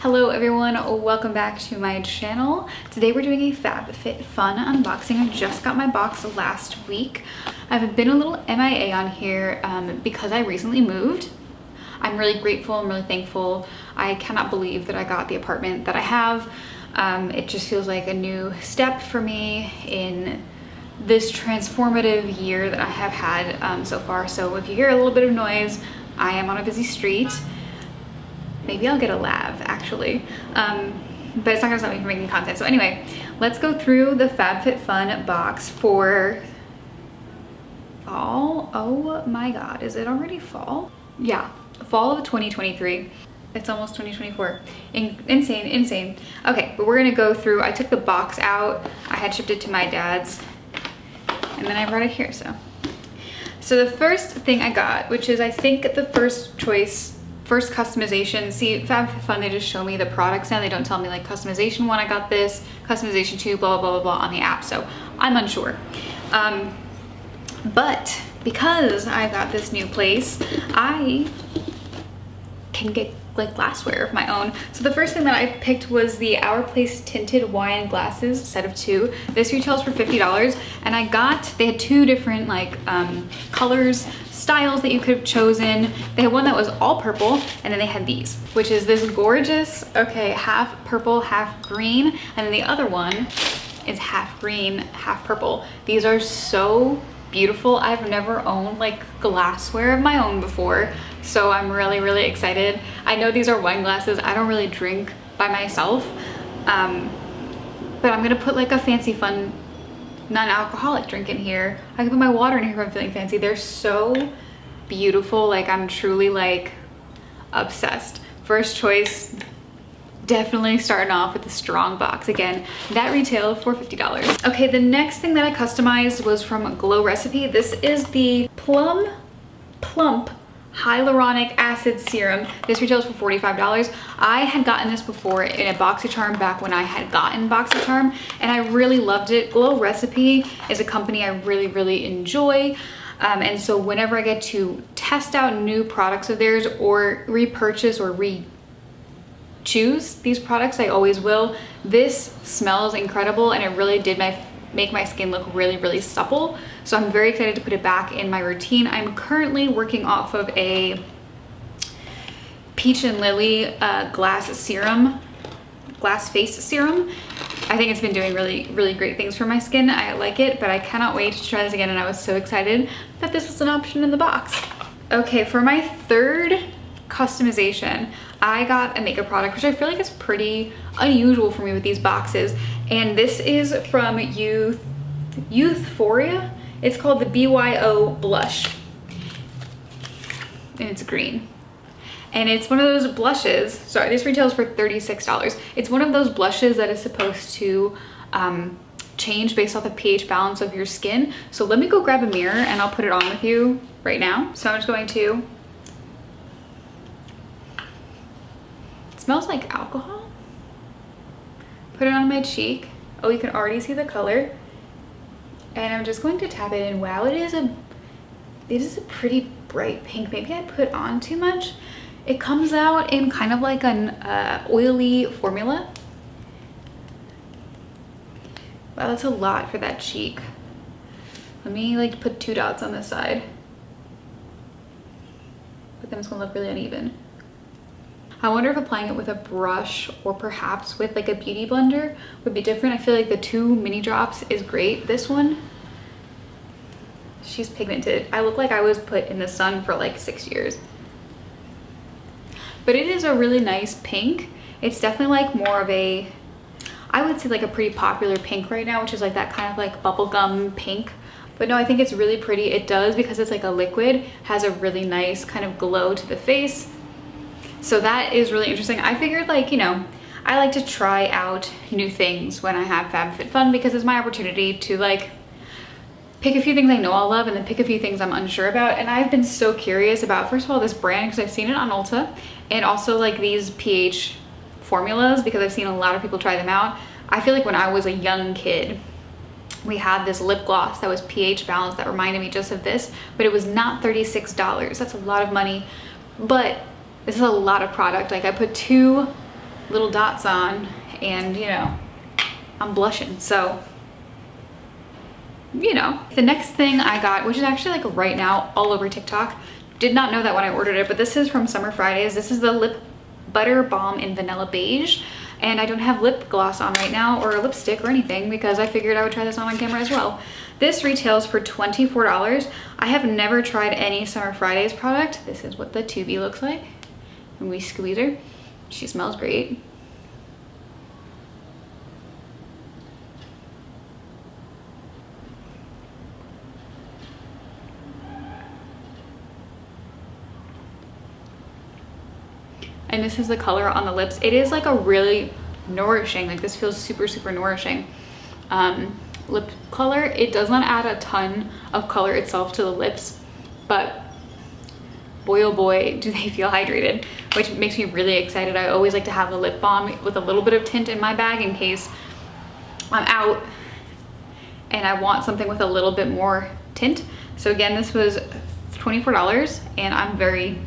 Hello everyone, welcome back to my channel. Today we're doing a FABFITFUN unboxing. I just got my box last week. I've been a little MIA on here because I recently moved. I'm really grateful, I'm really thankful. I cannot believe that I got the apartment that I have. It just feels like a new step for me in this transformative year that I have had so far. So if you hear a little bit of noise, I am on a busy street. Maybe I'll get a lav actually, but it's not gonna stop me from making content. So anyway, let's go through the FABFITFUN box for fall. Oh my God, is it already fall? Yeah, fall of 2023. It's almost 2024. Insane. Okay, but we're gonna go through, I took the box out. I had shipped it to my dad's and then I brought it here, So the first thing I got, which is I think the first choice, first customization. See, FABFITFUN, they just show me the products now. They don't tell me like customization one, I got this, customization two, blah, blah, blah, blah on the app. So I'm unsure. But because I got this new place, I can get like glassware of my own. So the first thing that I picked was the Our Place tinted wine glasses, set of 2. This retails for $50, and they had 2 different like colors, styles that you could have chosen. They had one that was all purple, and then they had these, which is this gorgeous, okay, half purple, half green, and then the other one is half green, half purple. These are so beautiful. I've never owned like glassware of my own before, so I'm really excited. I know these are wine glasses. I don't really drink by myself, but I'm gonna put like a fancy fun non-alcoholic drink in here. I can put my water in here if I'm feeling fancy. They're so beautiful. Like I'm truly like obsessed. First choice, definitely starting off with a strong box. Again, that retailed for $50. Okay, the next thing that I customized was from Glow Recipe. This is the Plump Hyaluronic Acid Serum. This retails for $45. I had gotten this before in a BoxyCharm back when I had gotten BoxyCharm, and I really loved it. Glow Recipe is a company I really enjoy. And so whenever I get to test out new products of theirs or repurchase or choose these products, I always will. This smells incredible, and it really did make my skin look really supple. So I'm very excited to put it back in my routine. I'm currently working off of a Peach and Lily glass face serum. I think it's been doing really great things for my skin. I like it, but I cannot wait to try this again, and I was so excited that this was an option in the box. Okay, for my third customization, I got a makeup product, which I feel like is pretty unusual for me with these boxes. And this is from Youthforia. It's called the BYO Blush. And it's green. And it's one of those blushes, sorry, this retails for $36. It's one of those blushes that is supposed to change based off the pH balance of your skin. So let me go grab a mirror and I'll put it on with you right now. So I'm just going to, smells like alcohol. Put it on my cheek. Oh, you can already see the color. And I'm just going to tap it in. Wow, it is a pretty bright pink. Maybe I put on too much. It comes out in kind of like an oily formula. Wow, that's a lot for that cheek. Let me like put 2 dots on this side. But then it's gonna look really uneven. I wonder if applying it with a brush or perhaps with like a beauty blender would be different. I feel like the 2 mini drops is great. This one, she's pigmented. I look like I was put in the sun for like 6 years. But it is a really nice pink. It's definitely like more of a, I would say like a pretty popular pink right now, which is like that kind of like bubblegum pink. But no, I think it's really pretty. It does, because it's like a liquid, has a really nice kind of glow to the face. So that is really interesting. I figured like, you know, I like to try out new things when I have FABFITFUN, because it's my opportunity to like pick a few things I know I'll love and then pick a few things I'm unsure about. And I've been so curious about, first of all, this brand, because I've seen it on Ulta, and also like these pH formulas, because I've seen a lot of people try them out. I feel like when I was a young kid, we had this lip gloss that was pH balanced that reminded me just of this, but it was not $36. That's a lot of money, but this is a lot of product. Like I put 2 little dots on, and you know, I'm blushing. So, you know. The next thing I got, which is actually like right now all over TikTok, did not know that when I ordered it, but this is from Summer Fridays. This is the Lip Butter Balm in Vanilla Beige. And I don't have lip gloss on right now or a lipstick or anything because I figured I would try this on camera as well. This retails for $24. I have never tried any Summer Fridays product. This is what the tubey looks like. And we squeeze her. She smells great. And this is the color on the lips. It is like a really nourishing, like this feels super, super nourishing lip color. It does not add a ton of color itself to the lips, but boy, oh boy, do they feel hydrated, which makes me really excited. I always like to have a lip balm with a little bit of tint in my bag in case I'm out and I want something with a little bit more tint. So again, this was $24 and I'm very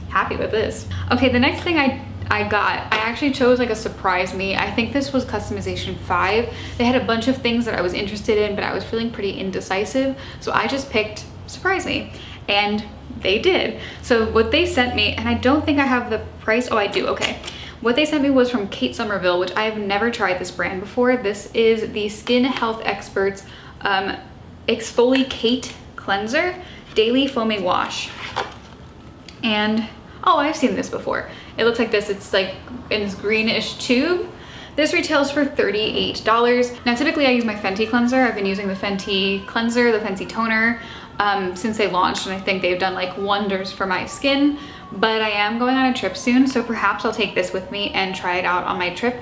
happy with this. Okay, the next thing I got, I actually chose like a surprise me. I think this was customization 5. They had a bunch of things that I was interested in, but I was feeling pretty indecisive. So I just picked surprise me, and they did. So what they sent me, and I don't think I have the price. Oh, I do, okay. What they sent me was from Kate Somerville, which I have never tried this brand before. This is the Skin Health Experts Exfoliate Cleanser Daily Foaming Wash. And oh, I've seen this before. It looks like this. It's like in this greenish tube. This retails for $38. Now, typically I use my Fenty cleanser. I've been using the Fenty cleanser, the Fenty toner since they launched, and I think they've done like wonders for my skin. But I am going on a trip soon, so perhaps I'll take this with me and try it out on my trip.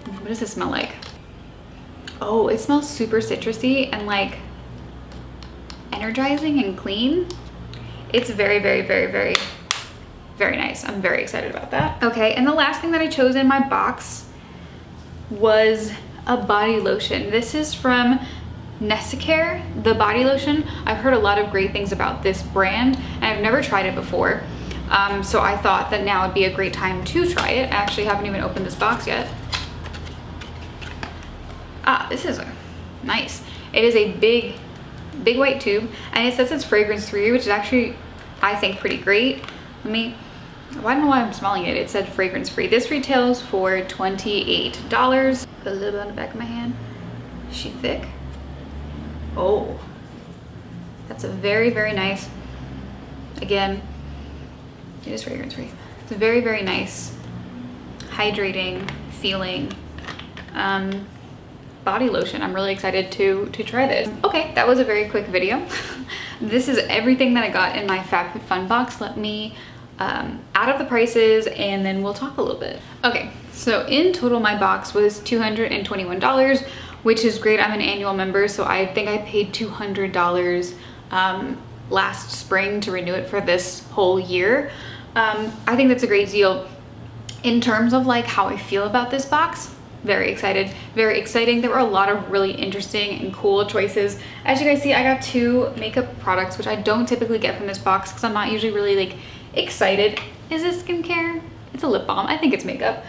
What does this smell like? Oh, it smells super citrusy and like energizing and clean. It's very, very, very, very, very nice. I'm very excited about that. Okay, and the last thing that I chose in my box was a body lotion. This is from Nesicare, the body lotion. I've heard a lot of great things about this brand, and I've never tried it before. So I thought that now would be a great time to try it. I actually haven't even opened this box yet. Ah, this is nice. It is a big white tube, and it says it's fragrance free, which is actually, I think, pretty great. I don't know why I'm smelling it. It said fragrance free. This retails for $28. Put a little bit on the back of my hand. Is she thick? Oh, that's a very, very nice, again, it is fragrance free. It's a very, very nice, hydrating feeling body lotion. I'm really excited to try this. Okay, that was a very quick video. This is everything that I got in my FABFITFUN box. Let me add up the prices and then we'll talk a little bit. Okay, so in total my box was $221, which is great. I'm an annual member, so I think I paid $200 last spring to renew it for this whole year. I think that's a great deal. In terms of like how I feel about this box, very excited, very exciting. There were a lot of really interesting and cool choices. As you guys see, I got 2 makeup products, which I don't typically get from this box because I'm not usually really like excited. Is this skincare? It's a lip balm. I think it's makeup.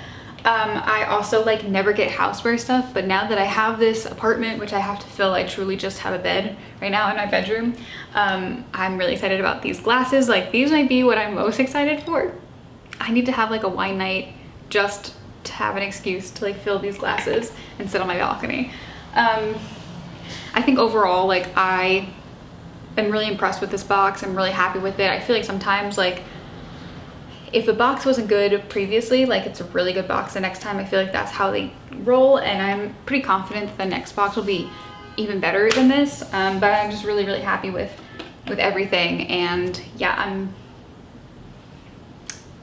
I also like never get houseware stuff, but now that I have this apartment, which I have to fill, I truly just have a bed right now in my bedroom. I'm really excited about these glasses. Like these might be what I'm most excited for. I need to have like a wine night just to have an excuse to like fill these glasses and sit on my balcony. I think overall, like I am really impressed with this box. I'm really happy with it. I feel like sometimes like if a box wasn't good previously, like it's a really good box the next time, I feel like that's how they roll, and I'm pretty confident that the next box will be even better than this. But I'm just really, really happy with everything, and yeah, I'm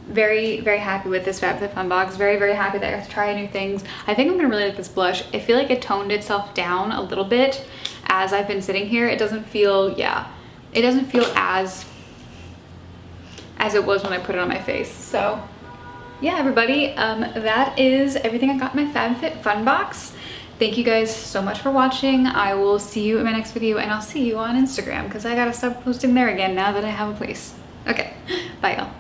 very, very happy with this FABFITFUN box. Very, very happy that I got to try new things. I think I'm gonna really like this blush. I feel like it toned itself down a little bit as I've been sitting here. It doesn't feel, yeah, it doesn't feel as it was when I put it on my face. So yeah, everybody, that is everything I got in my FABFITFUN box. Thank you guys so much for watching. I will see you in my next video, and I'll see you on Instagram because I gotta stop posting there again now that I have a place. Okay, bye y'all.